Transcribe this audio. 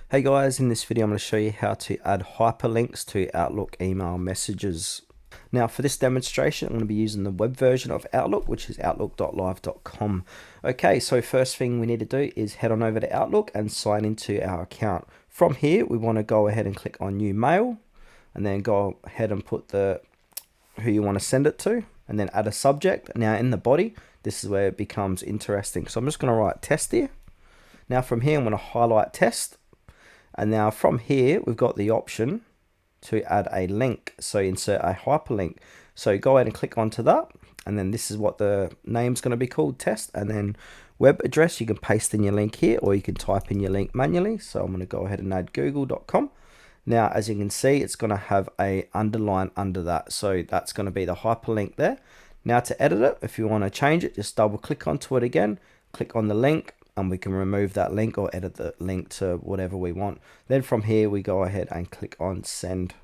Hey guys, in this video I'm going to show you how to add hyperlinks to Outlook email messages. Now for this demonstration I'm going to be using the web version of Outlook, which is outlook.live.com. Okay, so first thing we need to do is head on over to Outlook and sign into our account. From here we want to go ahead and click on new mail and then go ahead and put who you want to send it to and then add a subject. Now in the body, this is where it becomes interesting. So I'm just going to write test here. Now from here I'm going to highlight test. And now from here, we've got the option to add a link. So insert a hyperlink. So go ahead and click onto that. And then this is what the name's going to be called, test. And then web address, you can paste in your link here or you can type in your link manually. So I'm going to go ahead and add google.com. Now, as you can see, it's going to have a underline under that. So that's going to be the hyperlink there. Now to edit it, if you want to change it, just double click onto it again, click on the link, and we can remove that link or edit the link to whatever we want. Then from here we go ahead and click on send.